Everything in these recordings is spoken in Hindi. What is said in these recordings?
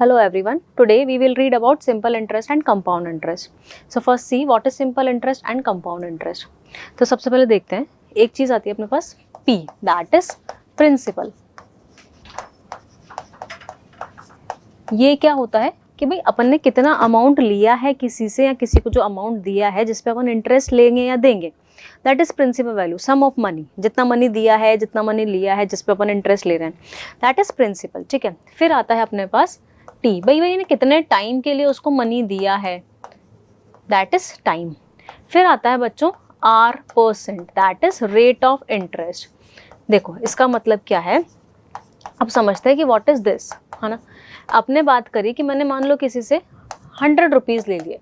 Hello everyone. Today we will read about simple interest and compound interest. So first see what is simple interest and compound interest. तो सबसे पहले देखते हैं, एक चीज आती है अपने पास P, that is principal. ये क्या होता है कि भाई अपन ने कितना अमाउंट लिया है किसी से या किसी को जो अमाउंट दिया है जिस पे अपन इंटरेस्ट लेंगे या देंगे, that is principal value, sum of money, जितना मनी दिया है जितना मनी लिया है जिस पे अपन इंटरेस्ट ले रहे हैं, दैट इज प्रिंसिपल. ठीक है, फिर आता है अपने पास टी, भाई ने कितने टाइम के लिए उसको मनी दिया है, दैट इज टाइम. फिर आता है बच्चों are percent, that is rate of interest. देखो इसका मतलब क्या है, अब समझते हैं कि व्हाट इज दिस, है ना. आपने बात करी कि मैंने मान लो किसी से 100 रुपीज़ ले लिए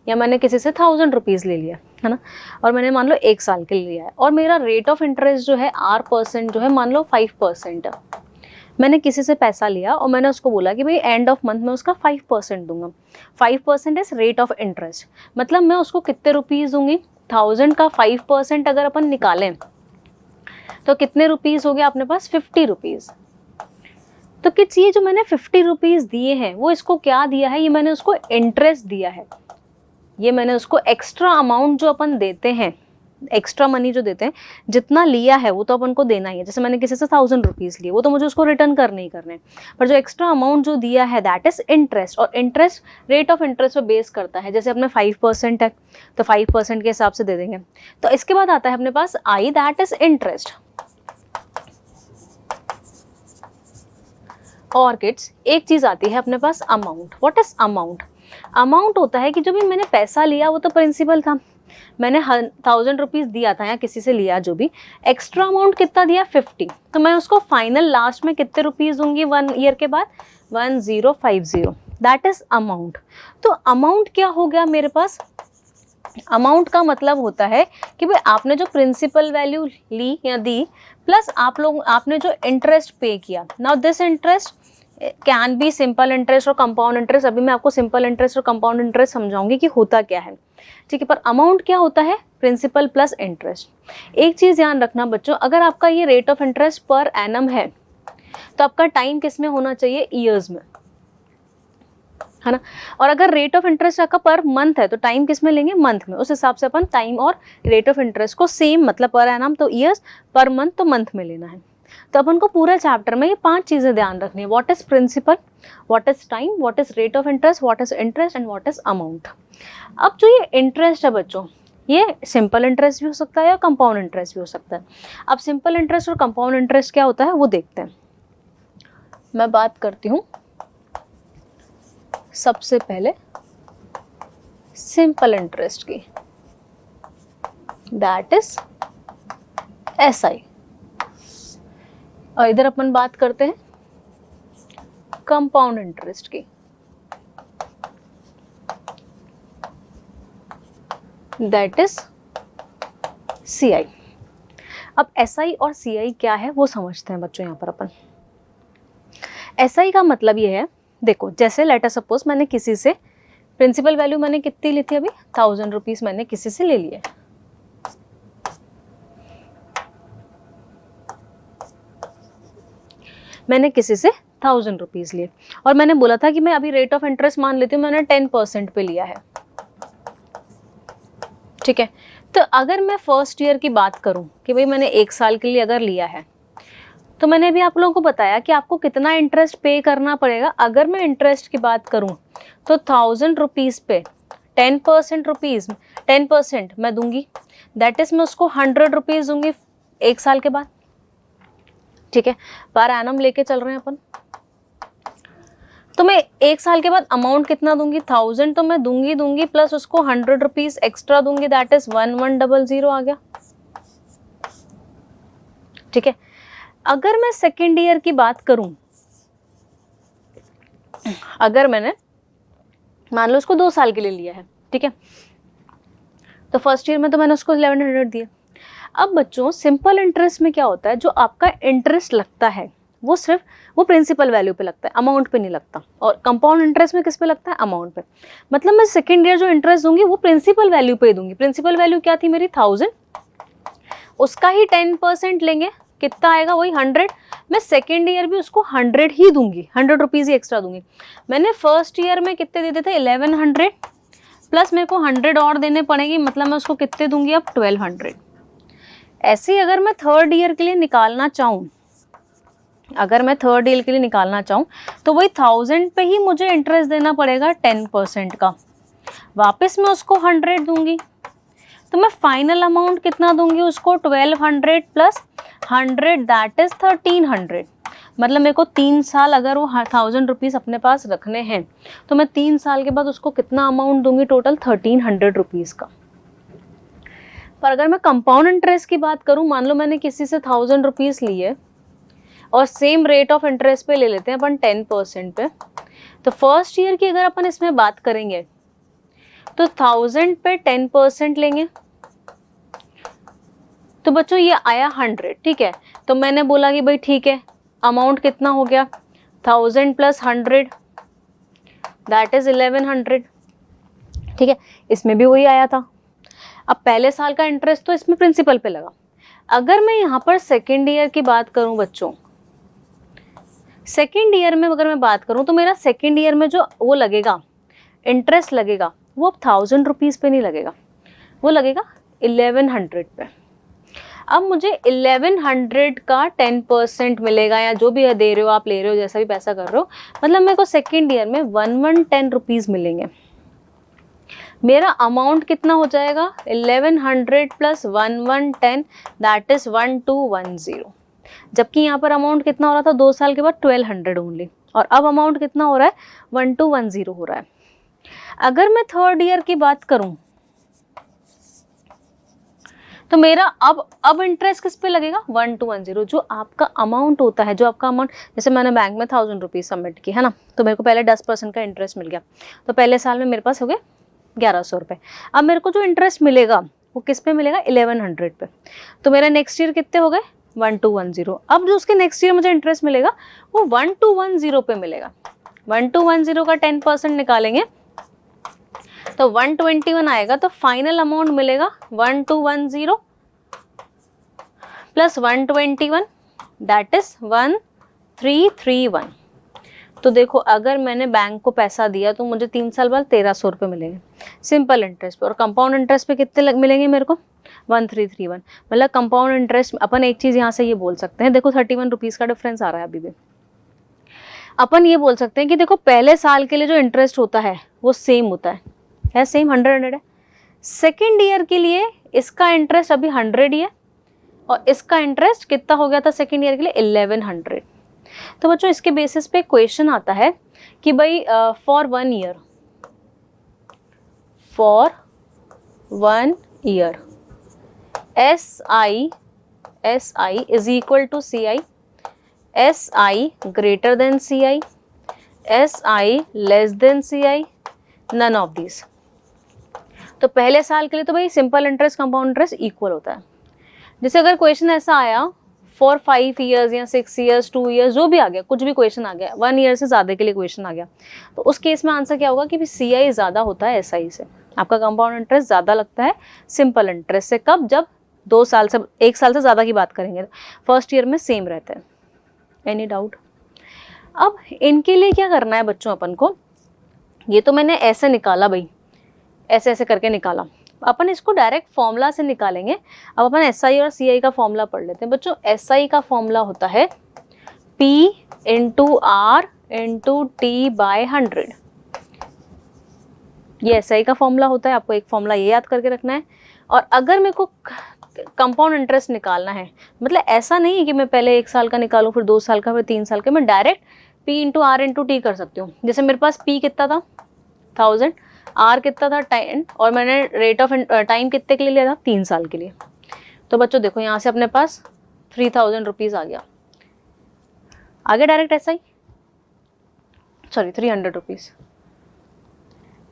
या मैंने किसी से 1000 रुपीज़ ले लिया, है ना, और मैंने मान लो 1 साल के लिए लिया है और मेरा रेट ऑफ इंटरेस्ट जो है आर परसेंट जो है मान लो 5%. मैंने किसी से पैसा लिया और मैंने उसको बोला कि भाई एंड ऑफ मंथ में उसका 5% दूंगा. 5% इज रेट ऑफ इंटरेस्ट, मतलब मैं उसको कितने रुपीज़ दूंगी, 1000 का 5% अगर अपन निकालें तो कितने रुपीज़ हो गया अपने पास, 50 रुपीज़. तो किस, ये जो मैंने 50 रुपीज़ दिए हैं वो इसको क्या दिया है, ये मैंने उसको इंटरेस्ट दिया है. ये मैंने उसको एक्स्ट्रा अमाउंट जो अपन देते हैं, एक्स्ट्रा मनी जो देते हैं, जितना लिया है वो तो अपन को देना ही है. जैसे मैंने किसी से 1000 रुपीज़ लिए वो तो मुझे उसको रिटर्न करने ही करने, पर जो एक्स्ट्रा अमाउंट जो दिया है दैट इज इंटरेस्ट. और इंटरेस्ट रेट ऑफ इंटरेस्ट पे बेस करता है. जैसे अपने 5% है तो 5% के हिसाब से दे देंगे. तो इसके बाद आता है अपने पास आई, दैट इज इंटरेस्ट. और किड्स एक चीज आती है अपने पास amount. What is amount? Amount होता है कि जो भी मैंने पैसा लिया वो तो प्रिंसिपल था, मैंने 1000 रुपीज़ दिया था या किसी से लिया, जो भी एक्स्ट्रा अमाउंट कितना दिया 50, तो मैं उसको फाइनल लास्ट में कितने रुपीज़ दूंगी 1 ईयर के बाद, 1050, दैट इज अमाउंट. तो अमाउंट क्या हो गया मेरे पास, अमाउंट का मतलब होता है कि भाई आपने जो प्रिंसिपल वैल्यू ली या दी प्लस आपने जो इंटरेस्ट पे किया. Now this interest can be simple interest और कंपाउंड इंटरेस्ट. अभी मैं आपको सिंपल इंटरेस्ट और कंपाउंड इंटरेस्ट समझाऊंगी कि होता क्या है. ठीक है, पर अमाउंट क्या होता है, प्रिंसिपल प्लस इंटरेस्ट. एक चीज़ ध्यान रखना बच्चों, अगर आपका ये rate of interest per annum है तो आपका टाइम किस में होना चाहिए, ईयर्स में, है ना. और अगर रेट ऑफ इंटरेस्ट आपका पर मंथ है तो टाइम किस में लेंगे, मंथ में. उस हिसाब से अपन टाइम और रेट ऑफ इंटरेस्ट को सेम, मतलब पर एनम तो ईयर्स, पर मंथ तो मंथ में लेना है. तो अपन को पूरा चैप्टर में ये 5 चीज़ें ध्यान रखनी है. What is principal, what is time, what is rate of interest, what is interest and what is amount. अब जो ये इंटरेस्ट है बच्चों, ये सिंपल इंटरेस्ट भी हो सकता है या कंपाउंड इंटरेस्ट भी हो सकता है. अब सिंपल इंटरेस्ट और कंपाउंड इंटरेस्ट क्या होता है वो देखते हैं. मैं बात करती हूँ सबसे पहले सिंपल इंटरेस्ट की, दैट इज SI. और इधर अपन बात करते हैं कंपाउंड इंटरेस्ट की, दैट इज CI. अब SI और CI क्या है वो समझते हैं बच्चों. यहाँ पर अपन SI का मतलब ये है, देखो जैसे लेट अस सपोज मैंने किसी से प्रिंसिपल वैल्यू मैंने कितनी ली थी अभी, 1000 रुपीज़ मैंने किसी से ले लिए. मैंने किसी से 1000 रुपीज़ लिए और मैंने बोला था कि मैं अभी रेट ऑफ इंटरेस्ट मान लेती हूँ, मैंने 10% पे लिया है. ठीक है, तो अगर मैं फर्स्ट ईयर की बात करूं कि भाई मैंने 1 साल के लिए अगर लिया है, तो मैंने अभी आप लोगों को बताया कि आपको कितना इंटरेस्ट पे करना पड़ेगा. अगर मैं इंटरेस्ट की बात करूं तो 1000 रुपीज़ पे 10% मैं दूंगी, दैट इज मैं उसको 100 रुपीज़ दूंगी 1 साल के बाद. ठीक है, पर एनम लेके चल रहे हैं अपन. तो मैं 1 साल के बाद अमाउंट कितना दूंगी, 1000 तो मैं दूंगी प्लस उसको 100 रुपीज़ एक्स्ट्रा दूंगी, दैट इज 1100 आ गया. ठीक है, अगर मैं सेकेंड ईयर की बात करूं, अगर मैंने मान लो उसको 2 साल के लिए लिया है, ठीक है, तो फर्स्ट ईयर में तो मैंने उसको 1100 दिया. अब बच्चों सिंपल इंटरेस्ट में क्या होता है, जो आपका इंटरेस्ट लगता है वो सिर्फ वो प्रिंसिपल वैल्यू पे लगता है, अमाउंट पे नहीं लगता. और कंपाउंड इंटरेस्ट में किस पे लगता है, अमाउंट पे. मतलब मैं सेकेंड ईयर जो इंटरेस्ट दूंगी वो प्रिंसिपल वैल्यू पे दूंगी. प्रिंसिपल वैल्यू क्या थी मेरी 1000, उसका ही 10% लेंगे, कितना आएगा, वही 100 मैं सेकेंड ईयर भी उसको 100 ही दूंगी, 100 रुपीज़ ही एक्स्ट्रा दूंगी। मैंने फर्स्ट ईयर में कितने दे देते थे 1100 प्लस मेरे को 100 और देने पड़ेंगे, मतलब मैं उसको कितने दूंगी अब 1200। ऐसे ही अगर मैं थर्ड ईयर के लिए निकालना चाहूँ, अगर मैं थर्ड ईयर के लिए निकालना चाहूँ तो वही 1000 पे ही मुझे इंटरेस्ट देना पड़ेगा 10% का, वापस मैं उसको 100 दूंगी, तो मैं फाइनल अमाउंट कितना दूंगी उसको 1200 प्लस 100 दैट इज 1300। मतलब मेरे को 3 साल अगर वो 1000 रुपीज़ अपने पास रखने हैं तो मैं 3 साल के बाद उसको कितना अमाउंट दूंगी टोटल 1300 रुपीज़ का। पर अगर मैं कंपाउंड इंटरेस्ट की बात करूं, मान लो मैंने किसी से 1000 रुपीज़ लिए और सेम रेट ऑफ इंटरेस्ट पे ले लेते हैं अपन 10% पे, तो फर्स्ट ईयर की अगर अपन इसमें बात करेंगे तो 1000 पे 10% लेंगे तो बच्चों ये आया 100, ठीक है। तो मैंने बोला कि भाई ठीक है, अमाउंट कितना हो गया 1000 प्लस 100 दैट इज 1100, ठीक है। इसमें भी वही आया था। अब पहले साल का इंटरेस्ट तो इसमें प्रिंसिपल पे लगा। अगर मैं यहाँ पर सेकेंड ईयर की बात करूँ बच्चों, सेकेंड ईयर में अगर मैं बात करूँ तो मेरा सेकेंड ईयर में जो वो लगेगा इंटरेस्ट लगेगा वो अब 1000 रुपीज़ पे नहीं लगेगा, वो लगेगा 1100 पे। अब मुझे 1100 का 10% मिलेगा, या जो भी दे रहे हो आप, ले रहे हो, जैसा भी पैसा कर रहे हो, मतलब मेरे को सेकेंड ईयर में 1110 रुपीज़ मिलेंगे। मेरा अमाउंट कितना हो जाएगा 1100 प्लस 1110 दैट इज 1210, जबकि यहाँ पर अमाउंट कितना हो रहा था 2 साल के बाद 1200 ओनली, और अब अमाउंट कितना हो रहा है 1210 हो रहा है। अगर मैं थर्ड ईयर की बात करूं तो मेरा अब इंटरेस्ट किस पे लगेगा 1210, जो आपका अमाउंट होता है, जो आपका अमाउंट, जैसे मैंने बैंक में 1000 रुपीज़ सबमिट की है ना, तो मेरे को पहले 10% का इंटरेस्ट मिल गया, तो पहले साल में मेरे पास हो गए 1100 रुपये। अब मेरे को जो इंटरेस्ट मिलेगा वो किस पे मिलेगा 1100 पे, तो मेरा नेक्स्ट ईयर कितने हो गए 1210। अब जो उसके नेक्स्ट ईयर मुझे इंटरेस्ट मिलेगा वो 1210 पे मिलेगा। 1210 का 10% निकालेंगे तो 121 आएगा, तो फाइनल अमाउंट मिलेगा 1210 प्लस 121 दैट इज 1331। तो देखो अगर मैंने बैंक को पैसा दिया तो मुझे 3 साल बाद 1300 रुपये मिलेंगे सिंपल इंटरेस्ट पे, और कंपाउंड इंटरेस्ट पे कितने मिलेंगे मेरे को 1331। मतलब कंपाउंड इंटरेस्ट अपन एक चीज़ यहाँ से ये बोल सकते हैं, देखो 31 रुपीज़ का डिफरेंस आ रहा है अभी भी। अपन ये बोल सकते हैं कि देखो पहले साल के लिए जो इंटरेस्ट होता है वो सेम होता है सेम 100 है। सेकेंड ईयर के लिए इसका इंटरेस्ट अभी 100 ही है, और इसका इंटरेस्ट कितना हो गया था सेकेंड ईयर के लिए 1100। तो बच्चों इसके बेसिस पे क्वेश्चन आता है कि भाई for 1 year SI is equal to CI, SI greater than CI, SI less than CI, none of this. तो पहले साल के लिए तो भाई simple interest compound interest equal होता है। जैसे अगर क्वेश्चन ऐसा आया फॉर 5 ईयर्स या 6 ईयर्स 2 ईयर्स जो भी आ गया, कुछ भी क्वेश्चन आ गया, 1 ईयर से ज़्यादा के लिए क्वेश्चन आ गया, तो उस केस में आंसर क्या होगा कि CI ज़्यादा होता है SI से, आपका कंपाउंड इंटरेस्ट ज़्यादा लगता है सिंपल इंटरेस्ट से। कब? जब 2 साल से 1 साल से ज़्यादा की बात करेंगे, फर्स्ट ईयर में सेम रहता है। Any doubt? अब इनके लिए क्या करना है बच्चों अपन को, ये तो मैंने ऐसे निकाला भाई, ऐसे ऐसे करके निकाला, अपन इसको डायरेक्ट फॉर्मूला से निकालेंगे। अब अपन SI और CI का फॉर्मूला पढ़ लेते हैं बच्चों। SI का फॉर्मूला होता है P into R into T by 100। ये SI का फॉर्मूला होता है, आपको एक फॉर्मूला ये याद करके रखना है। और अगर मेरे को कंपाउंड इंटरेस्ट निकालना है, मतलब ऐसा नहीं है कि मैं पहले 1 साल का निकालूँ, फिर 2 साल का, फिर 3 साल का, मैं direct P into R into T कर सकती हूँ। जैसे मेरे पास P कितना था 1000, R कितना था 10, और मैंने रेट ऑफ टाइम कितने के लिए लिया था 3 साल के लिए। तो बच्चों देखो यहाँ से अपने पास 3000 रुपीज़ आ गया, आगे डायरेक्ट SI, सॉरी 300 रुपीज़,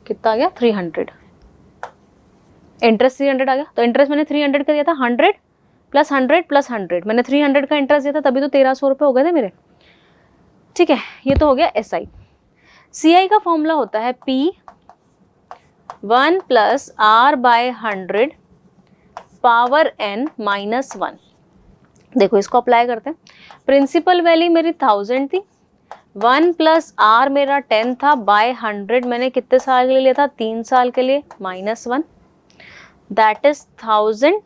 कितना आ गया 300, इंटरेस्ट 300 आ गया। तो इंटरेस्ट मैंने 300 का दिया था, 100 प्लस 100 प्लस 100, मैंने 300 का इंटरेस्ट दिया था, तभी तो 1300 रुपये हो गए थे मेरे, ठीक है। ये तो हो गया SI। CI का फॉर्मूला होता है P 1 plus R by 100 power n minus 1। देखो इसको अप्लाई करते हैं। प्रिंसिपल वैल्यू मेरी 1000 थी, 1 प्लस आर मेरा 10 था, बाय 100 मैंने कितने साल के लिए लिया था, 3 साल के लिए, -1 दैट इज 1000।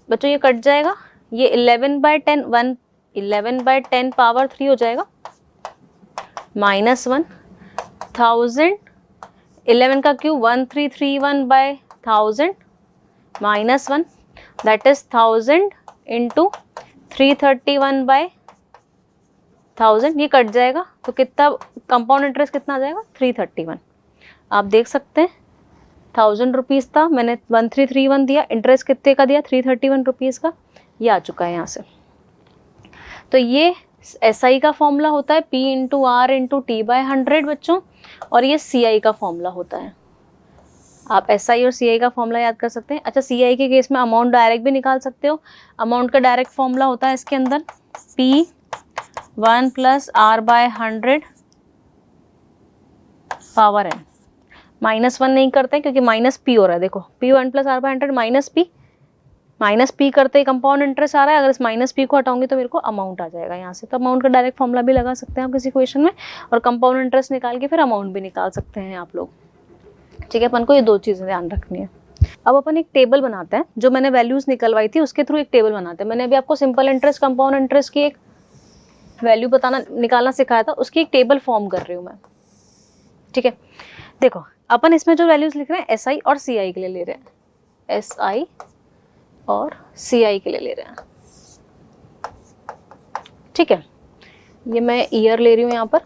बच्चों ये कट जाएगा, ये 11/10 11/10 पावर 3 हो जाएगा, -1 1000 11 का क्यूब 1331/1000 -1 दैट इज 1000 इंटू 331/1000। ये कट जाएगा तो कितना कंपाउंड इंटरेस्ट कितना आ जाएगा, 331। आप देख सकते हैं 1000 रुपीज़ था, मैंने 1331 दिया, इंटरेस्ट कितने का दिया, 331 रुपीज़ का। ये आ चुका है यहाँ से। तो ये SI का फॉर्मूला होता है P into R into T/100 बच्चों, और ये CI का फॉर्मूला होता है। आप SI और CI का फॉर्मूला याद कर सकते हैं। अच्छा, CI के केस में अमाउंट डायरेक्ट भी निकाल सकते हो। अमाउंट का डायरेक्ट फॉर्मूला होता है इसके अंदर P1 plus R/100 power n। -1 नहीं करते क्योंकि -P हो रहा है। देखो P1 प्लस R/100 -P करते ही कंपाउंड इंटरेस्ट आ रहा है। अगर इस -P को हटाऊंगी तो मेरे को अमाउंट आ जाएगा यहाँ से। तो अमाउंट का डायरेक्ट फॉर्मूला भी लगा सकते हैं आप किसी क्वेश्चन में, और कंपाउंड इंटरेस्ट निकाल के फिर अमाउंट भी निकाल सकते हैं आप लोग। ठीक है, अपन को ये दो चीज़ें ध्यान रखनी है। अब अपन एक टेबल बनाते हैं, जो मैंने वैल्यूज़ निकलवाई थी उसके थ्रू एक टेबल बनाते हैं। मैंने अभी आपको सिंपल इंटरेस्ट, कंपाउंड इंटरेस्ट की एक वैल्यू निकालना सिखाया था, उसकी एक टेबल फॉर्म कर रही हूँ मैं। ठीक है, देखो अपन इसमें जो वैल्यूज़ लिख रहे हैं SI और CI के लिए ले रहे हैं, SI और CI के लिए ले रहे हैं। ठीक है, ये मैं ईयर ले रही हूँ। यहाँ पर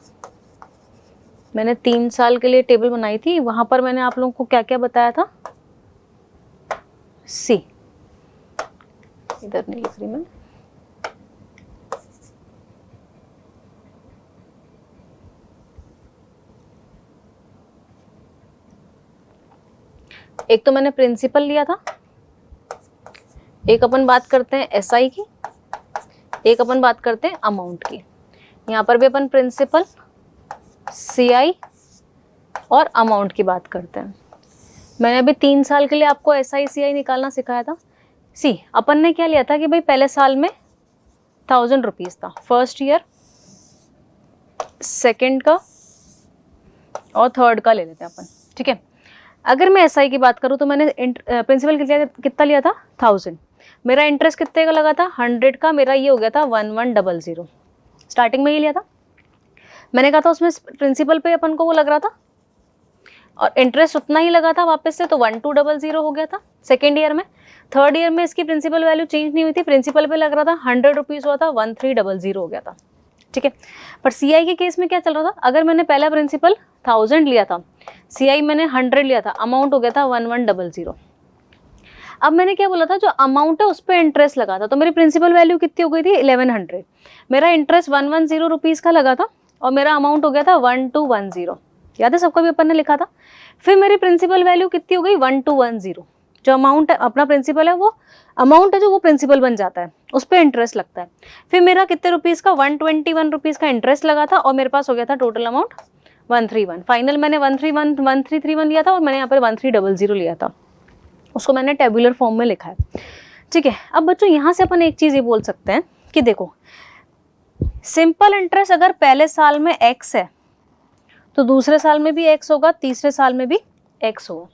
मैंने 3 साल के लिए टेबल बनाई थी, वहाँ पर मैंने आप लोगों को क्या क्या बताया था, C इधर नहीं लिख रही मैं, एक तो मैंने प्रिंसिपल लिया था, एक अपन बात करते हैं SI की, एक अपन बात करते हैं अमाउंट की। यहाँ पर भी अपन प्रिंसिपल, CI और अमाउंट की बात करते हैं। मैंने अभी 3 साल के लिए आपको SI CI निकालना सिखाया था। अपन ने क्या लिया था कि भाई पहले साल में 1000 रुपीज़ था, फर्स्ट ईयर, सेकेंड का और थर्ड का ले लेते हैं अपन। ठीक है, अगर मैं SI की बात करूँ तो मैंने प्रिंसिपल कितना लिया था, 1000। मेरा इंटरेस्ट कितने का लगा था, 100 का। मेरा ये हो गया था 1100, स्टार्टिंग में ये लिया था। मैंने कहा था उसमें प्रिंसिपल पे अपन को वो लग रहा था और इंटरेस्ट उतना ही लगा था वापस से, तो 1200 हो गया था सेकेंड ईयर में। थर्ड ईयर में इसकी प्रिंसिपल वैल्यू चेंज नहीं हुई थी, प्रिंसिपल पे लग रहा था 100 रुपीज़ हुआ था, 1300 हो गया था। ठीक है, पर CI के केस में क्या चल रहा था, अगर मैंने पहला प्रिंसिपल 1000 लिया था, CI मैंने 100 लिया था, अमाउंट हो गया था 1100। अब मैंने क्या बोला था, जो अमाउंट है उस पर इंटरेस्ट लगा था, तो मेरी प्रिंसिपल वैल्यू कितनी हो गई थी, 1100। मेरा इंटरेस्ट 110 रुपीज़ का लगा था और मेरा अमाउंट हो गया था 1210। याद है सबको भी अपन ने लिखा था। फिर मेरी प्रिंसिपल वैल्यू कितनी हो गई, 1210। जो अमाउंट है अपना प्रिंसिपल है, वो अमाउंट है जो वो प्रिंसिपल बन जाता है, उस पर इंटरेस्ट लगता है। फिर मेरा कितने रुपीज़ का, 121 रुपीज़ का इंटरेस्ट लगा था और मेरे पास हो गया था टोटल अमाउंट 131। फाइनल मैंने 1331 लिया था और मैंने यहाँ पर 1300 लिया था, उसको मैंने टेबुलर फॉर्म में लिखा है। ठीक है, अब बच्चों यहाँ से अपन एक चीज़ ये बोल सकते हैं कि देखो, सिंपल इंटरेस्ट अगर पहले साल में X है तो दूसरे साल में भी X होगा, तीसरे साल में भी X होगा।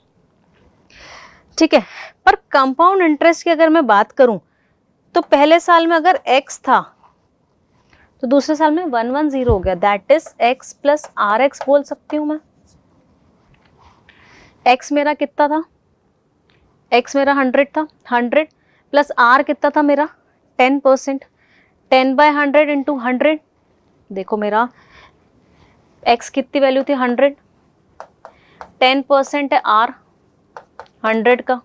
ठीक है, पर कंपाउंड इंटरेस्ट की अगर मैं बात करूं तो पहले साल में अगर X था तो दूसरे साल में 110 हो गया, that is X plus RX बोल सकती हूँ मैं। X मेरा कितना था, X मेरा 100 था, 100 प्लस R कितना था मेरा 10%, 10/100 इंटू 100। देखो मेरा X कितनी वैल्यू थी, 100, 10% है R 100 का,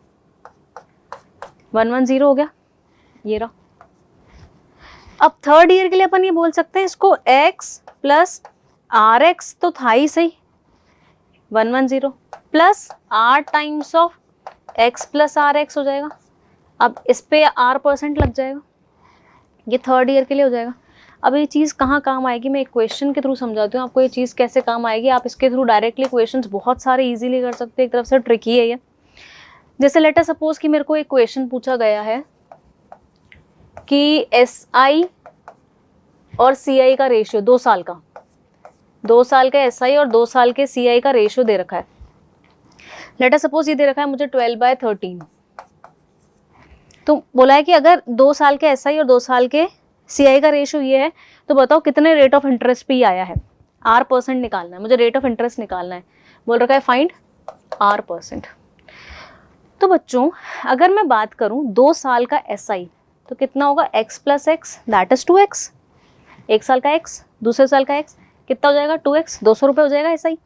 110 हो गया, ये रहा। अब थर्ड ईयर के लिए अपन ये बोल सकते हैं इसको X प्लस RX तो था ही सही, 110 plus R times of X plus RX हो जाएगा। अब इस पे R% लग जाएगा, ये थर्ड ईयर के लिए हो जाएगा। अब ये चीज़ कहाँ काम आएगी, मैं एक क्वेश्चन के थ्रू समझाती हूँ आपको ये चीज़ कैसे काम आएगी। आप इसके थ्रू डायरेक्टली क्वेश्चंस बहुत सारे इजीली कर सकते हैं, एक तरफ से ट्रिकी है ये। जैसे लेट अस सपोज कि मेरे को एक क्वेश्चन पूछा गया है कि SI और CI का रेशियो 2 साल का, 2 साल का SI और 2 साल के CI का रेशियो दे रखा है। लेट अस सपोज ये दे रखा है मुझे 12/13। तो बोला है कि अगर 2 साल के SI और 2 साल के CI का रेशियो ये है, तो बताओ कितने रेट ऑफ इंटरेस्ट पे आया है। R% निकालना है मुझे, रेट ऑफ इंटरेस्ट निकालना है। बोल रखा है फाइंड R%। तो बच्चों अगर मैं बात करूं 2 साल का SI तो कितना होगा, x + x that is 2x। 1 साल का x, दूसरे साल का x कितना हो जाएगा 2x, 200 रुपये हो जाएगा SI।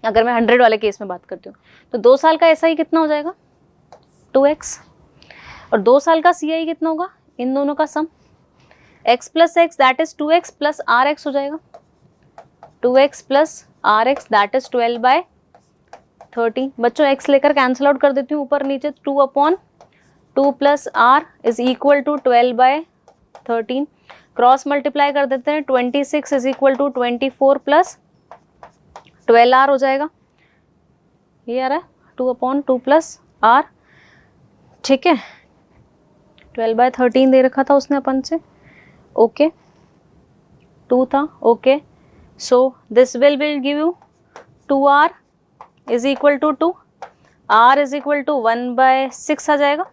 अगर मैं 100 वाले केस में बात करती हूँ तो 2 साल का SI कितना हो जाएगा 2x, और 2 साल का CI कितना होगा, इन दोनों का सम x + x that is 2x + rx हो जाएगा। 2x + rx that is 12/13। बच्चों x लेकर कैंसिल आउट कर देती हूँ ऊपर नीचे, 2/2 + r is equal to 12/13। Cross multiply कर देते हैं, 26 इज इक्वल टू 24 + 12r हो जाएगा। ये आ रहा है 2/2 + r, ठीक है। 12/13 दे रखा था उसने अपन से, ओके 2 था, okay. So this will give you 2r is equal to 2, r is equal to 1/6 आ जाएगा।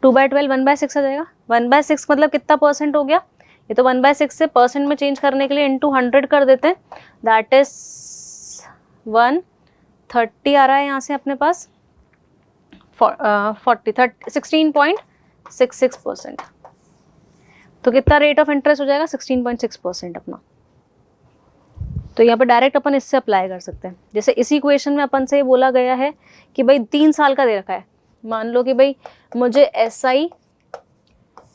2/12 1/6 आ जाएगा। 1/6 मतलब कितना परसेंट हो गया, ये तो 1/6 से परसेंट में चेंज करने के लिए इंटू 100 कर देते हैं, दैट इज 130 आ रहा है यहाँ से अपने पास 16.66%। तो कितना रेट ऑफ इंटरेस्ट हो जाएगा 16.6% अपना। तो यहाँ पे डायरेक्ट अपन इससे अप्लाई कर सकते हैं। जैसे इसी इक्वेशन में अपन से ये बोला गया है कि भाई 3 साल का दे रखा है, मान लो कि भाई मुझे SI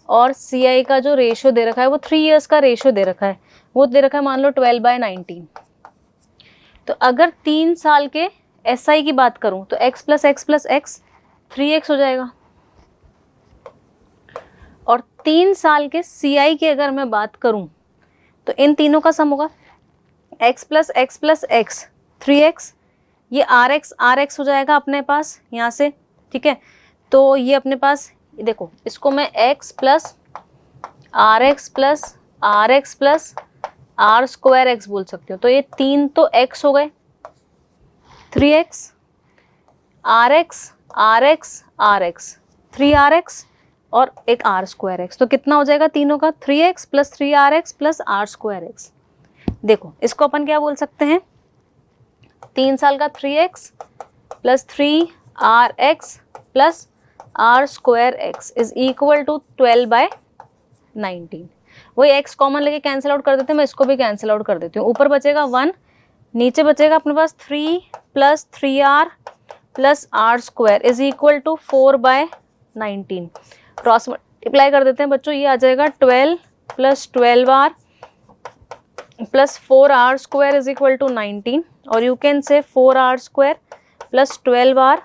और CI का जो रेशियो दे रखा है वो 3 इयर्स का रेशियो दे रखा है, वो दे रखा है मान लो 12/19। तो अगर 3 साल के SI की बात करूं तो x + x + x 3x हो जाएगा, और 3 साल के CI की अगर मैं बात करूं तो इन तीनों का सम होगा x + x + x 3x, ये rx हो जाएगा अपने पास यहाँ से, ठीक है। तो ये अपने पास देखो, इसको मैं x + rx + rx + r² बोल सकती हूँ। तो ये 3 तो x हो गए, 3x rx 3rx और एक r²x, तो कितना हो जाएगा तीनों का 3x + 3rx + r²x। देखो इसको अपन क्या बोल सकते हैं, 3 साल का 3x + 3rx + r² is equal to 12/19। वही x कॉमन लेके कैंसिल आउट कर देते हैं, मैं इसको भी कैंसिल आउट कर देती हूँ। ऊपर बचेगा 1, नीचे बचेगा अपने पास 3 + 3r + r² is equal to 4/19। Cross multiply कर देते हैं बच्चों, ये आ जाएगा 12 + 12r + 4r² is equal to 19, और you can say 4r² + 12r,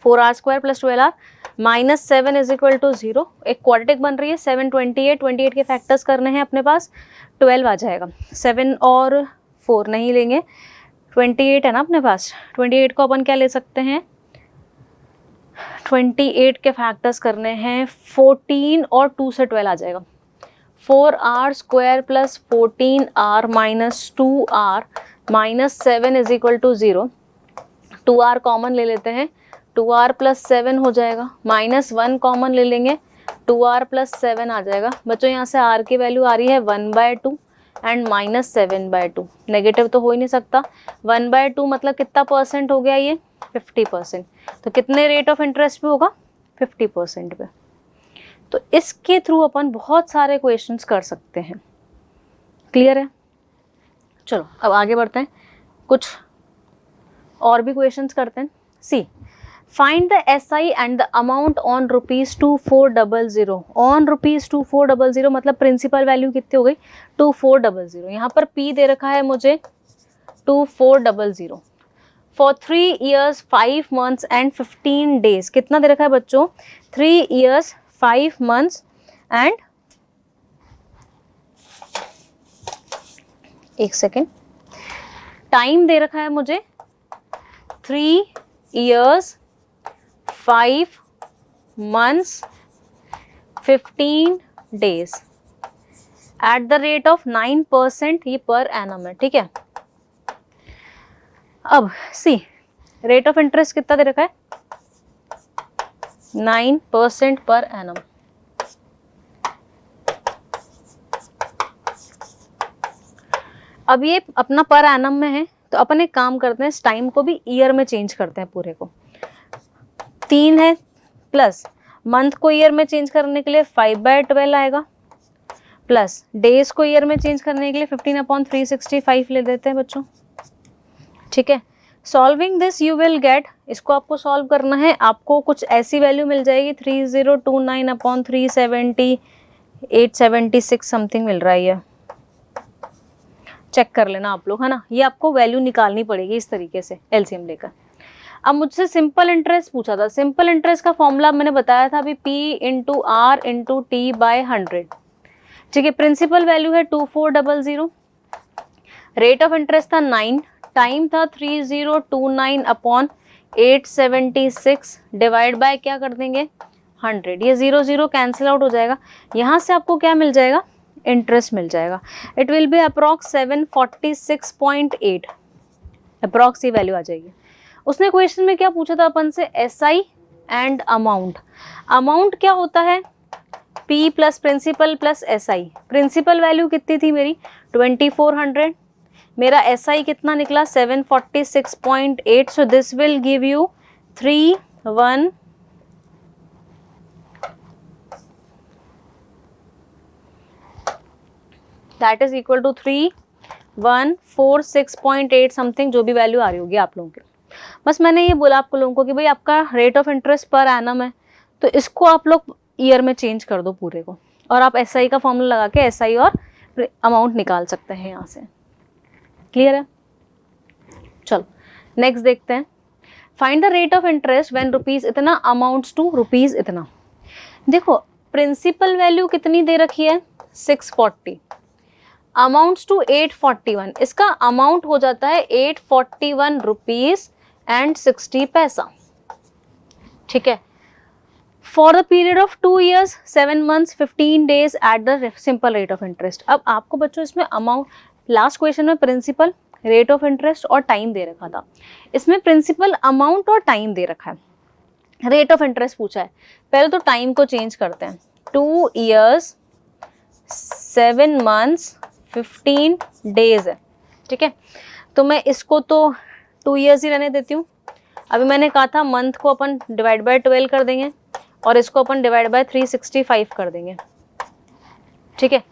4r² + 12r -7 is equal to 0। एक क्वाड्रेटिक बन रही है 7 28, 28 के फैक्टर्स करने हैं अपने पास, 12 आ जाएगा। 7 और 4 नहीं लेंगे, 28 है ना अपने पास, 28 को अपन क्या ले सकते हैं, 28 के फैक्टर्स करने हैं 14 और 2 से 12 आ जाएगा। 4r² + 14r - 2r -7 is equal to 0। 2r common ले लेते हैं, 2r + 7 हो जाएगा, -1 कॉमन ले लेंगे, 2r + 7 आ जाएगा। बच्चों यहाँ से r की वैल्यू आ रही है 1/2 एंड -7/2, नेगेटिव तो हो ही नहीं सकता। 1/2 मतलब कितना परसेंट हो गया, ये 50%। तो कितने रेट ऑफ इंटरेस्ट पे होगा 50% पे। तो इसके थ्रू अपन बहुत सारे क्वेश्चंस कर सकते हैं। क्लियर है? चलो अब आगे बढ़ते हैं, कुछ और भी क्वेश्चंस करते हैं। See find the SI and the amount on ₹2400। On ₹2400 मतलब प्रिंसिपल वैल्यू कितनी हो गई 2400। यहाँ पर P दे रखा है मुझे 2400 for 3 years 5 months and 15 days। कितना दे रखा है बच्चों 3 years 5 months एंड, एक सेकेंड, टाइम दे रखा है मुझे 3 years 5 months 15 days at the rate of 9%, ये पर एनम है, ठीक है। अब सी रेट ऑफ इंटरेस्ट कितना दे रखा है, 9% पर एनम। अब ये अपना पर एनम में है, तो अपन एक काम करते हैं, इस टाइम को भी ईयर में चेंज करते हैं पूरे को। 3 है प्लस मंथ को ईयर में चेंज करने के लिए 5/12 आएगा, प्लस डेज को ईयर में चेंज करने के लिए 15/365 ले देते हैं बच्चों, ठीक है। Solving this you will gate, इसको आपको सॉल्व करना है, आपको कुछ ऐसी वैल्यू मिल जाएगी 3029/370 876 समथिंग मिल रहा है, चेक कर लेना आप लोग, है ना। ये आपको वैल्यू निकालनी पड़ेगी इस तरीके से एलसीएम लेकर। अब मुझसे सिंपल इंटरेस्ट पूछा था, सिंपल इंटरेस्ट का फॉर्मूला मैंने बताया था अभी, P into R into T by 100, ठीक है। प्रिंसिपल वैल्यू है 2400, रेट ऑफ इंटरेस्ट था 9, टाइम था 3029/876 डिवाइड बाय क्या कर देंगे 100, ये 0 0 कैंसिल आउट हो जाएगा। यहाँ से आपको क्या मिल जाएगा, इंटरेस्ट मिल जाएगा। It will be approx 746.8, approx ये वैल्यू आ जाएगी। उसने क्वेश्चन में क्या पूछा था अपन से, एसआई एंड अमाउंट। अमाउंट क्या होता है, P plus principal plus SI. Principal value कितनी थी मेरी 2400, मेरा एसआई कितना निकला 746.8, so this will give you 31 that is equal to 3146.8 something, जो भी वैल्यू आ रही होगी आप लोगों की। बस मैंने ये बोला आप लोगों को कि भाई आपका rate of interest per annum है, तो इसको आप लोग ईयर में चेंज कर दो पूरे को, और आप एसआई का फॉर्मूला लगा के एसआई और अमाउंट निकाल सकते हैं यहाँ से। क्लियर है, चलो नेक्स्ट देखते हैं। Find the rate of interest when rupees इतना अमाउंट्स टू रुपीज इतना। देखो प्रिंसिपल वैल्यू कितनी दे रखी है 640, अमाउंट्स टू 841, इसका अमाउंट हो जाता है 841 रुपीज एंड 60 पैसा, ठीक है। For the period of 2 years 7 months 15 days at the simple rate of interest. अब आपको बच्चों इसमें अमाउंट, लास्ट क्वेश्चन में प्रिंसिपल, रेट ऑफ इंटरेस्ट और टाइम दे रखा था, इसमें प्रिंसिपल, अमाउंट और टाइम दे रखा है, रेट ऑफ इंटरेस्ट पूछा है। पहले तो टाइम को चेंज करते हैं, 2 years 7 months 15 days है, ठीक है। तो मैं इसको तो 2 years ही रहने देती हूँ। अभी मैंने कहा था मंथ को अपन डिवाइड बाय 12 कर देंगे और इसको अपन डिवाइड बाय 365 कर देंगे, ठीक है।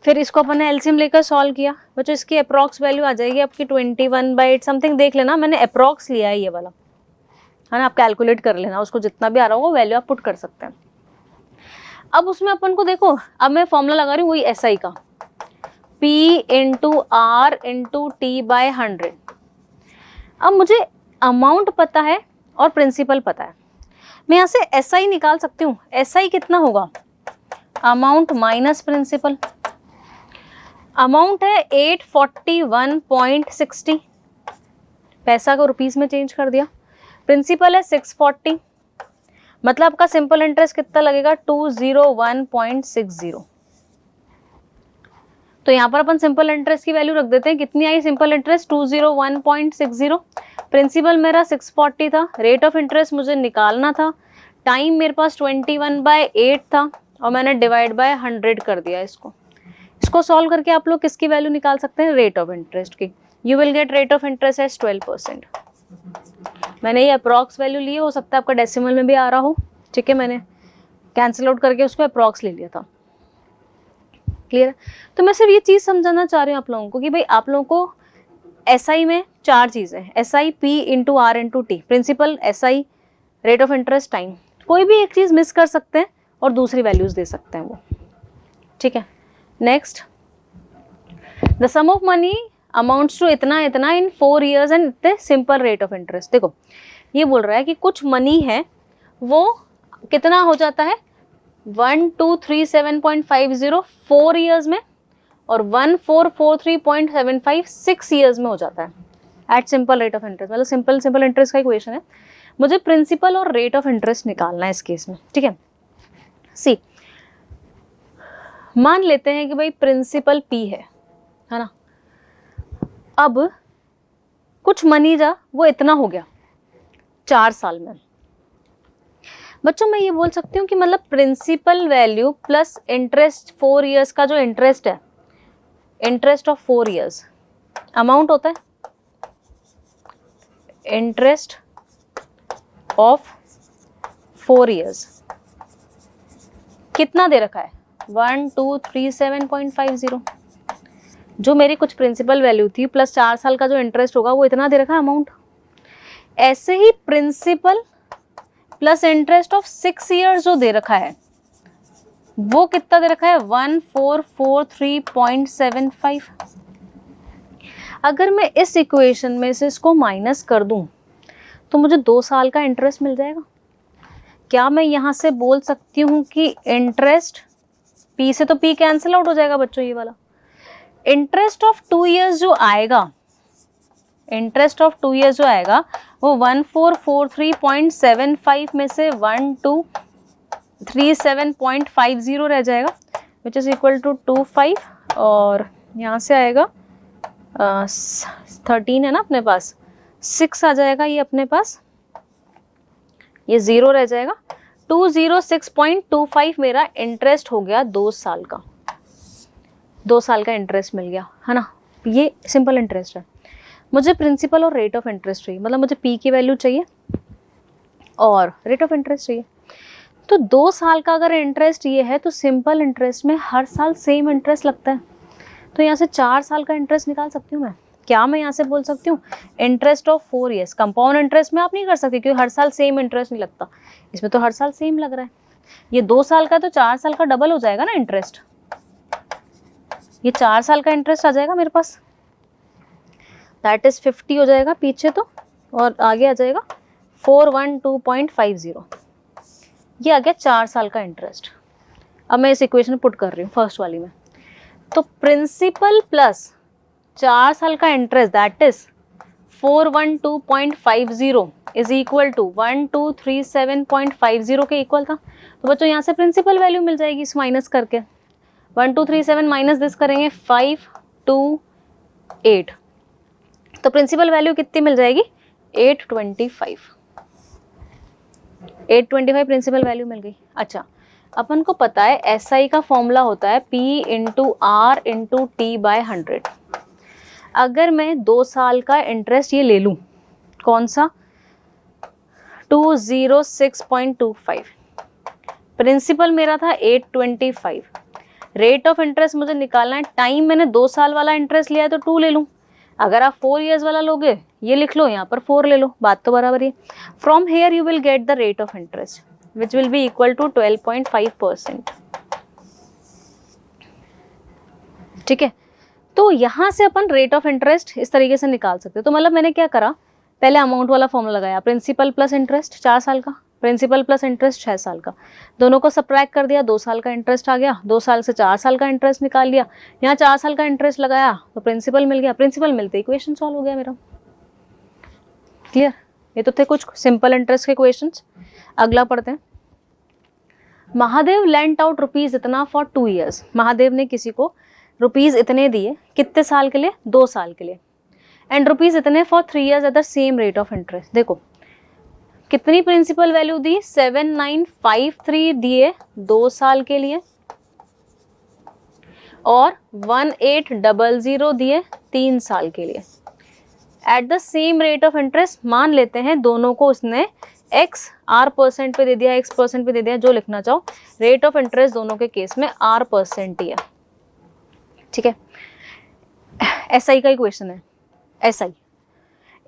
फिर इसको अपन ने एलसीएम लेकर सॉल्व किया बच्चों, इसकी अप्रॉक्स वैल्यू आ जाएगी आपकी 21/8 समथिंग, देख लेना मैंने अप्रॉक्स लिया है ये वाला, है ना। आप कैलकुलेट कर लेना, उसको जितना भी आ रहा होगा वैल्यू आप पुट कर सकते हैं। अब उसमें अपन को देखो, अब मैं फॉर्मूला लगा रही हूँ वही एसआई का, P into R into T by 100। अब मुझे अमाउंट पता है और प्रिंसिपल पता है, मैं यहाँ से एसआई निकाल सकती हूँ। एसआई कितना होगा, अमाउंट माइनस प्रिंसिपल। अमाउंट है 841.60, पैसा को रुपीस में चेंज कर दिया। प्रिंसिपल है 640, मतलब आपका सिंपल इंटरेस्ट कितना लगेगा 201.60। तो यहाँ पर अपन सिंपल इंटरेस्ट की वैल्यू रख देते हैं, कितनी आई सिंपल इंटरेस्ट 201.60। प्रिंसिपल मेरा 640 था, रेट ऑफ इंटरेस्ट मुझे निकालना था, टाइम मेरे पास 21/8 था और मैंने डिवाइड बाय 100 कर दिया। इसको सॉल्व करके आप लोग किसकी वैल्यू निकाल सकते हैं, रेट ऑफ इंटरेस्ट की। You will get rate of interest as 12%। मैंने ये अप्रॉक्स वैल्यू ली है, हो सकता है आपका डेसिमल में भी आ रहा हो, ठीक है। मैंने कैंसिल आउट करके उसको अप्रॉक्स ले लिया था। क्लियर है। तो मैं सिर्फ ये चीज़ समझाना चाह रही हूँ आप लोगों को कि भाई आप लोगों को एसआई में 4 चीज़ें, SI P into R into T, principal, SI, rate of interest, time. कोई भी एक चीज़ मिस कर सकते हैं और दूसरी वैल्यूज दे सकते हैं वो, ठीक है। Next, the sum of money amounts to इतना इतना इन 4 years एंड इतने सिंपल रेट ऑफ इंटरेस्ट। देखो ये बोल रहा है कि कुछ मनी है वो कितना हो जाता है 1237.50 4 years में और 1443.75 6 years में हो जाता है at simple rate of interest. मतलब सिंपल इंटरेस्ट का इक्वेशन है, मुझे प्रिंसिपल और रेट ऑफ इंटरेस्ट निकालना है इस केस में, ठीक है। सी मान लेते हैं कि भाई प्रिंसिपल P है ना। अब कुछ मनी जा वो इतना हो गया 4 साल में। बच्चों मैं ये बोल सकती हूँ कि मतलब principal value plus interest 4 years का जो इंटरेस्ट है, इंटरेस्ट ऑफ 4 इयर्स अमाउंट होता है इंटरेस्ट ऑफ 4 इयर्स, कितना दे रखा है 1237.50। जो मेरी कुछ प्रिंसिपल वैल्यू थी प्लस 4 साल का जो इंटरेस्ट होगा वो इतना दे रखा है अमाउंट। ऐसे ही principal plus interest of 6 years जो दे रखा है वो कितना दे रखा है 1443.75। अगर मैं इस इक्वेशन में से इसको माइनस कर दूं तो मुझे 2 साल का इंटरेस्ट मिल जाएगा। क्या मैं यहाँ से बोल सकती हूँ कि इंटरेस्ट P से तो P कैंसिल आउट हो जाएगा बच्चों, ये वाला इंटरेस्ट ऑफ 2 इयर्स जो आएगा, इंटरेस्ट ऑफ 2 इयर्स जो आएगा वो 1443.75 में से 1237.50 रह जाएगा विच इज इक्वल टू 25 और यहाँ से आएगा 13 है ना अपने पास, 6 आ जाएगा ये अपने पास, ये 0 रह जाएगा। 206.25 मेरा इंटरेस्ट हो गया 2 साल का, 2 साल का इंटरेस्ट मिल गया है ना। ये सिंपल इंटरेस्ट है। मुझे प्रिंसिपल और रेट ऑफ इंटरेस्ट चाहिए, मतलब मुझे P की वैल्यू चाहिए और रेट ऑफ इंटरेस्ट चाहिए। तो 2 साल का अगर इंटरेस्ट ये है तो सिंपल इंटरेस्ट में हर साल सेम इंटरेस्ट लगता है, तो यहाँ से 4 साल का इंटरेस्ट निकाल सकती हूँ मैं। क्या मैं यहाँ से बोल सकती हूँ interest of 4 years, compound interest में आप नहीं कर सकते क्योंकि हर साल सेम इंटरेस्ट नहीं लगता, इसमें तो हर साल सेम लग रहा है। ये 2 साल का तो 4 साल का डबल हो जाएगा ना इंटरेस्ट, ये 4 साल का इंटरेस्ट आ जाएगा मेरे पास, दैट इज 50 हो जाएगा पीछे तो, और आगे आ जाएगा 412.50, ये आ गया 4 साल का इंटरेस्ट। अब मैं इस इक्वेशन पुट कर रही हूँ फर्स्ट वाली में, तो प्रिंसिपल प्लस 4 साल का interest that is 412.50 is equal to 1237.50 के इक्वल था। तो बच्चों यहाँ से प्रिंसिपल वैल्यू मिल जाएगी इस माइनस करके, 1237 माइनस दिस करेंगे 528, तो प्रिंसिपल वैल्यू कितनी मिल जाएगी 825 प्रिंसिपल वैल्यू मिल गई। अच्छा अपन को पता है SI का फॉर्मूला होता है P into R into T by 100। अगर मैं 2 साल का इंटरेस्ट ये ले लूँ, कौन सा 206.25, प्रिंसिपल मेरा था 825, रेट ऑफ इंटरेस्ट मुझे निकालना है, टाइम मैंने 2 साल वाला इंटरेस्ट लिया है तो 2 ले लूँ, अगर आप 4 इयर्स वाला लोगे ये लिख लो, यहाँ पर 4 ले लो, बात तो बराबर है। From here you will get the rate of interest which will be equal to 12.5%। ठीक है, तो यहाँ से अपन रेट ऑफ इंटरेस्ट इस तरीके से निकाल सकते हैं। तो मतलब मैंने क्या करा, पहले अमाउंट वाला फॉर्मूला लगाया, प्रिंसिपल प्लस इंटरेस्ट 4 साल का, प्रिंसिपल प्लस इंटरेस्ट 6 साल का, दोनों को सब्ट्रैक्ट कर दिया, 2 साल का इंटरेस्ट आ गया, 2 साल से 4 साल का इंटरेस्ट निकाल लिया, यहाँ 4 साल का इंटरेस्ट लगाया तो प्रिंसिपल मिल गया, प्रिंसिपल मिलते इक्वेशन सॉल्व हो गया मेरा। क्लियर, ये तो थे कुछ सिंपल इंटरेस्ट के क्वेश्चंस। अगला पढ़ते हैं। महादेव लेंट आउट रुपीज इतना फॉर 2 इयर्स, महादेव ने किसी को रुपीज इतने दिए, कितने साल के लिए 2 साल के लिए, एंड रुपीज इतने for 3 years at the same rate of interest. देखो कितनी प्रिंसिपल वैल्यू दी 7953 दिए 2 साल के लिए और 1800 दिए 3 साल के लिए at the same rate of interest. मान लेते हैं दोनों को उसने x r% पे दे दिया, x% पे दे दिया, जो लिखना चाहो, रेट ऑफ इंटरेस्ट दोनों के केस में r% ही है। ठीक है, SI का इक्वेशन है, SI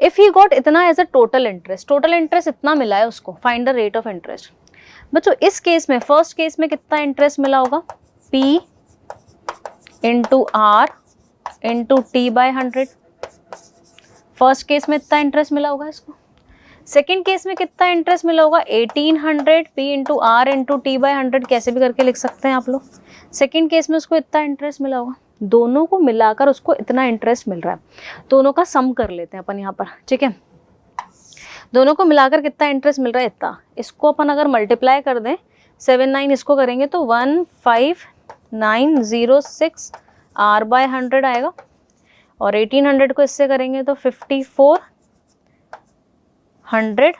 इफ ही गॉट इतना as a total interest, total interest इतना मिला है उसको, find the rate of interest. बच्चों इस केस में फर्स्ट केस में कितना इंटरेस्ट मिला होगा P into R into T by 100, first case में इतना इंटरेस्ट मिला होगा इसको। सेकेंड केस में कितना इंटरेस्ट मिला होगा 1800 P into R into T by 100, कैसे भी करके लिख सकते हैं आप लोग। सेकेंड केस में उसको इतना इंटरेस्ट मिला होगा, दोनों को मिलाकर उसको इतना इंटरेस्ट मिल रहा है, दोनों का सम कर लेते हैं अपन यहाँ पर। ठीक है, दोनों को मिलाकर कितना इंटरेस्ट मिल रहा है इतना, इसको अपन अगर मल्टीप्लाई कर दें 79 इसको करेंगे तो 15 5906 R बाय 100 आएगा, और 1800 को इससे करेंगे तो 5400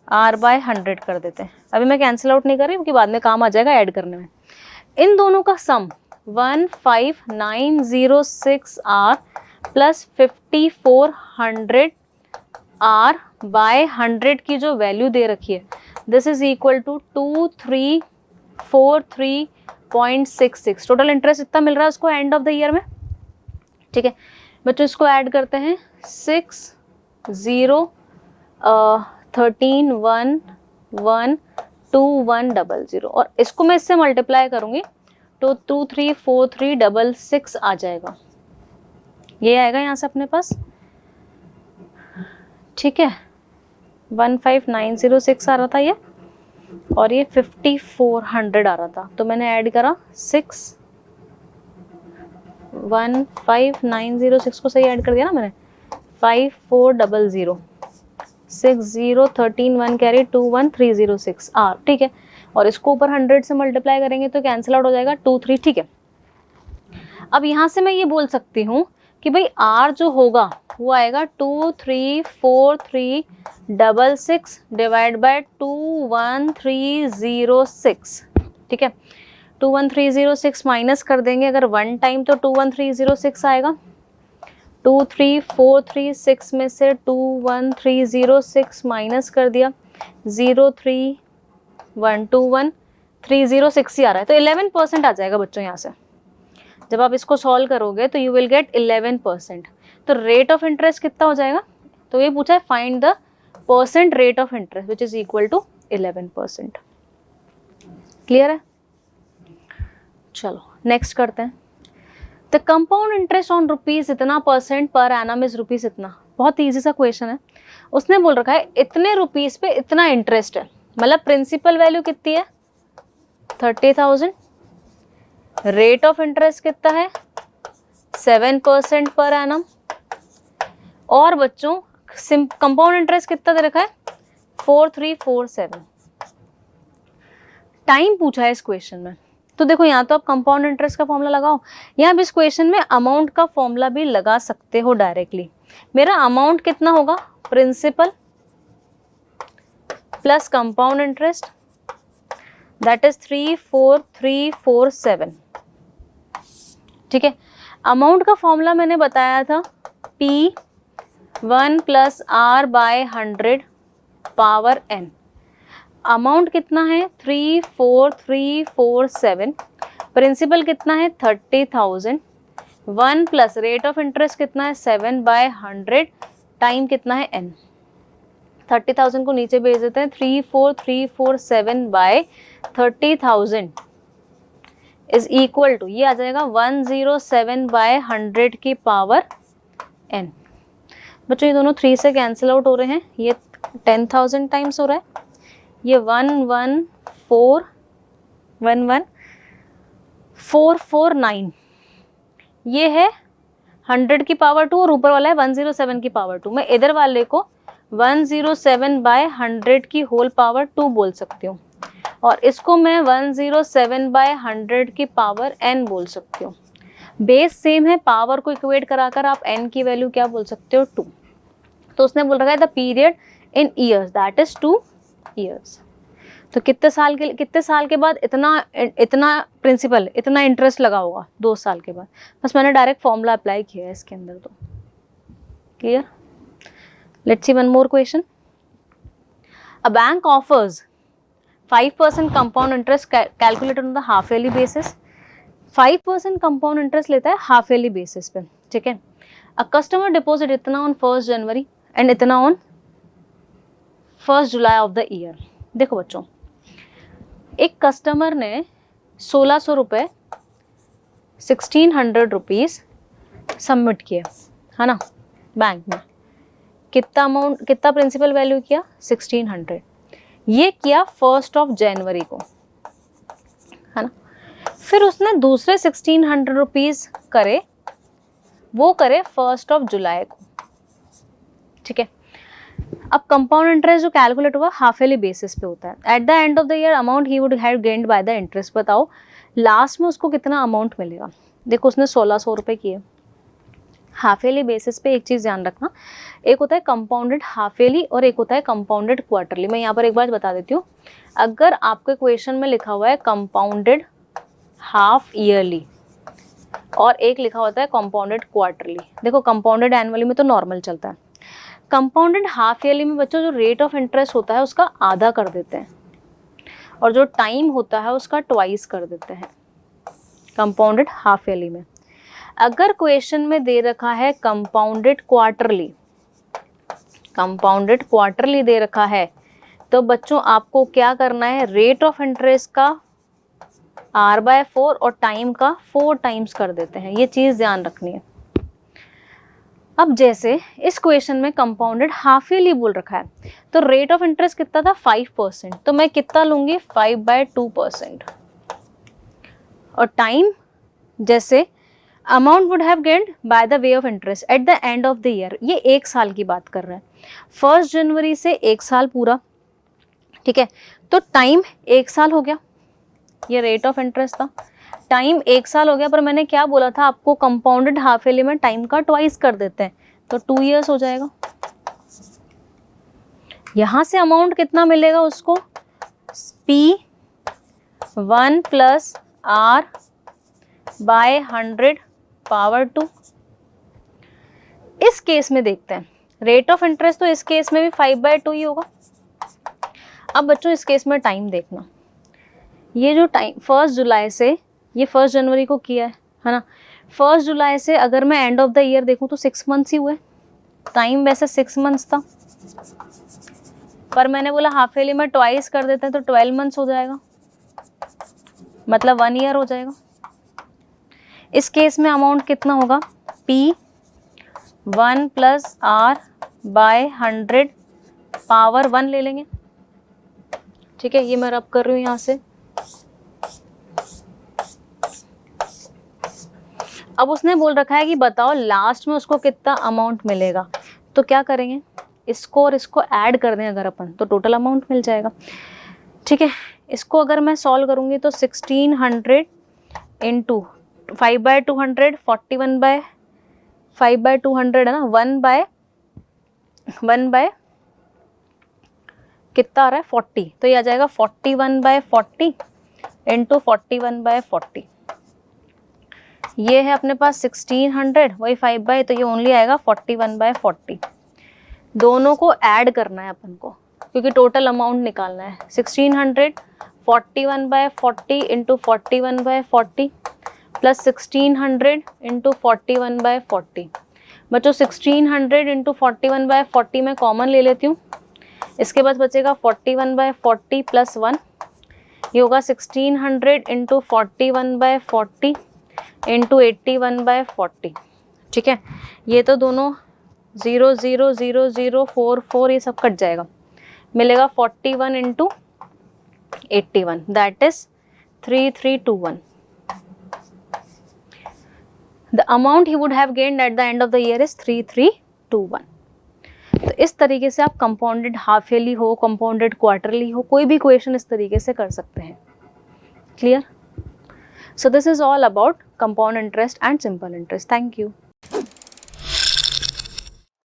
R बाय 100 कर देते हैं। अभी मैं कैंसिल आउट नहीं कर रही क्योंकि बाद में काम आ जाएगा ऐड करने में। इन दोनों का sum 15906 R plus 5400 R by 100 की जो वैल्यू दे रखी है, this is equal to 2343.66। Total interest इतना मिल रहा है उसको एंड ऑफ द ईयर में। ठीक है बच्चों, इसको ऐड करते हैं 6013112100 और इसको मैं इससे मल्टीप्लाई करूंगी तो 234366 आ जाएगा। ये आएगा यहाँ से अपने पास। ठीक है, 15906 आ रहा था ये, और ये 5400 आ रहा था, तो मैंने ऐड करा 15906 को सही ऐड कर दिया ना मैंने, 5400 6013 1 कैरी 21306 R। ठीक है, और इसको ऊपर 100 से मल्टीप्लाई करेंगे तो कैंसिल आउट हो जाएगा 23। ठीक है, अब यहाँ से मैं ये बोल सकती हूँ कि भाई R जो होगा वो आएगा 234366 डिवाइड बाय 21306। ठीक है, 21306 माइनस कर देंगे अगर 1 टाइम तो 21306 आएगा। 23436 में से 21306 माइनस कर दिया, 03121 ही आ रहा है, तो 11% आ जाएगा बच्चों यहाँ से। जब आप इसको सॉल्व करोगे तो यू विल गेट 11%। तो रेट ऑफ इंटरेस्ट कितना हो जाएगा, तो ये पूछा है find the percent rate of interest which is equal to 11%। Clear है? चलो नेक्स्ट करते हैं। The compound interest on rupees इतना percent per annum is rupees इतना। बहुत इजी सा क्वेश्चन है। उसने बोल रखा है इतने रुपीज पे इतना इंटरेस्ट है, मतलब प्रिंसिपल वैल्यू कितनी है 30,000, रेट ऑफ इंटरेस्ट कितना है 7% पर एनम, और बच्चों कंपाउंड इंटरेस्ट कितना दे रखा है 4347। टाइम पूछा है इस क्वेश्चन में, तो देखो यहाँ तो आप कंपाउंड इंटरेस्ट का फॉर्मूला लगाओ, यहाँ भी इस क्वेश्चन में अमाउंट का फॉर्मूला भी लगा सकते हो डायरेक्टली। मेरा अमाउंट कितना होगा, principal plus compound interest, that is 34347। ठीक है, अमाउंट का फॉर्मूला मैंने बताया था P1 plus R by 100 power n। Amount कितना है 34347, प्रिंसिपल कितना है 30,000, 1 प्लस रेट ऑफ इंटरेस्ट कितना है 7/100, टाइम कितना है n। 30,000 को नीचे भेज देते हैं, 34347 बाय 30,000 इज इक्वल टू, ये आ जाएगा 107/100 की पावर n। बच्चों ये दोनों 3 से कैंसिल आउट हो रहे हैं, ये 10,000 टाइम्स हो रहा है, ये 11449, ये है 100 की पावर 2 और ऊपर वाला है 107 की पावर 2। मैं इधर वाले को 107/100 की होल पावर 2 बोल सकती हूँ, और इसको मैं 107/100 की पावर n बोल सकती हूँ। बेस सेम है, पावर को इक्वेट कराकर आप n की वैल्यू क्या बोल सकते हो 2। तो उसने बोल रखा है the period in years that is 2 years. तो कितने साल के बाद इतना प्रिंसिपल इतना इंटरेस्ट लगा होगा 2 साल के बाद। बस मैंने डायरेक्ट फॉर्मूला अप्लाई किया है इसके अंदर। तो clear? Let's see one more question. A bank offers 5% compound interest calculated on the half yearly basis. 5% compound interest लेता है हाफ ईयरली बेसिस पे। ठीक है, अ कस्टमर डिपॉजिट इतना ऑन 1 जनवरी एंड इतना on 1 July of the year. देखो बच्चों, एक कस्टमर ने 1600 रुपये 1600 रुपीज़ सबमिट किया है ना बैंक में। कितना अमाउंट, कितना प्रिंसिपल वैल्यू किया 1600। ये किया 1 जनवरी को, है ना। फिर उसने दूसरे 1600 रुपीज़ करे, वो करे 1 जुलाई को। ठीक है, अब कंपाउंड इंटरेस्ट जो कैलकुलेट हुआ हाफ ईयरली बेसिस पे होता है। At the end of the year amount he would have gained by the interest. बताओ लास्ट में उसको कितना अमाउंट मिलेगा। देखो उसने 1600 रुपये किए। हाफ ईयरली बेसिस पे एक चीज़ ध्यान रखना, एक होता है कंपाउंडेड हाफ ईयरली और एक होता है कंपाउंडेड क्वार्टरली। मैं यहाँ पर एक बात बता देती हूँ, अगर आपके क्वेश्चन में लिखा हुआ है कंपाउंडेड हाफ ईयरली और एक लिखा होता है कंपाउंडेड क्वार्टरली, देखो कंपाउंडेड एनुअली में तो नॉर्मल चलता है, कंपाउंडेड हाफ ईयरली में बच्चों जो रेट ऑफ इंटरेस्ट होता है उसका आधा कर देते हैं और जो टाइम होता है उसका ट्वाइस कर देते हैं कंपाउंडेड हाफ ईयरली में। अगर क्वेश्चन में दे रखा है कंपाउंडेड क्वार्टरली, कंपाउंडेड क्वार्टरली दे रखा है, तो बच्चों आपको क्या करना है, रेट ऑफ इंटरेस्ट का r/4 और टाइम का 4 टाइम्स कर देते हैं। ये चीज़ ध्यान रखनी है। अब जैसे इस क्वेश्चन में कंपाउंडेड हाफ ईयरली बोल रखा है, तो रेट ऑफ इंटरेस्ट कितना था 5%, तो मैं कितना लूँगी 5/2%। और टाइम जैसे amount would have gained by the way of interest at the end of the year, ये 1 साल की बात कर रहे हैं, 1 जनवरी से 1 साल पूरा, ठीक है। तो टाइम 1 साल हो गया, ये रेट ऑफ इंटरेस्ट था, टाइम 1 साल हो गया, पर मैंने क्या बोला था आपको, कंपाउंडेड हाफ ईयरली में टाइम का ट्वाइस कर देते हैं, तो 2 इयर्स हो जाएगा। यहाँ से अमाउंट कितना मिलेगा उसको, P1 + R/100⁻²। इस केस में देखते हैं रेट ऑफ इंटरेस्ट, तो इस केस में भी 5/2 ही होगा। अब बच्चों इस केस में टाइम देखना, ये जो टाइम 1 जुलाई से ये 1 जनवरी को किया है ना, 1 जुलाई से अगर मैं एंड ऑफ द ईयर देखूं तो 6 मंथ्स ही हुए, टाइम वैसे 6 मंथ्स था, पर मैंने बोला हाफ ईयरली में ट्वाइस कर देते हैं तो 12 मंथ्स हो जाएगा, मतलब 1 ईयर हो जाएगा। इस केस में अमाउंट कितना होगा, P1 + R/100⁻1 ले लेंगे, ठीक है। ये मैं रब कर रही हूँ यहाँ से। अब उसने बोल रखा है कि बताओ लास्ट में उसको कितना अमाउंट मिलेगा, तो क्या करेंगे, इसको और इसको ऐड कर दें अगर अपन, तो टोटल अमाउंट मिल जाएगा, ठीक है। इसको अगर मैं सॉल्व करूँगी तो 1600 × 5/200 41/5/200 है ना, 1/1 कितना आ रहा है 40, तो ये आ जाएगा 41/40 × 41/40। ये है अपने पास 1600, वही 5 तो ये ओनली आएगा 41/40। दोनों को ऐड करना है अपन को क्योंकि टोटल अमाउंट निकालना है। 1600 41/40 × 41/40 प्लस 1600 × 41/40। बच्चों 1600 × 41/40 में कॉमन ले लेती हूँ, इसके बाद बचेगा 41/40 + 1, ये होगा 1600 × 41/40 × 81/40, ठीक है। ये तो दोनों 0 0 0 0 4 4 ये सब कट जाएगा, मिलेगा 41 × 81 that is 3321। The amount he would have gained at the end of the year is 3321। तो इस तरीके से आप कंपाउंडेड हाफ ईयरली हो, कंपाउंडेड क्वार्टरली हो, कोई भी क्वेश्चन इस तरीके से कर सकते हैं। Clear? So this is all about compound interest and simple interest. Thank you.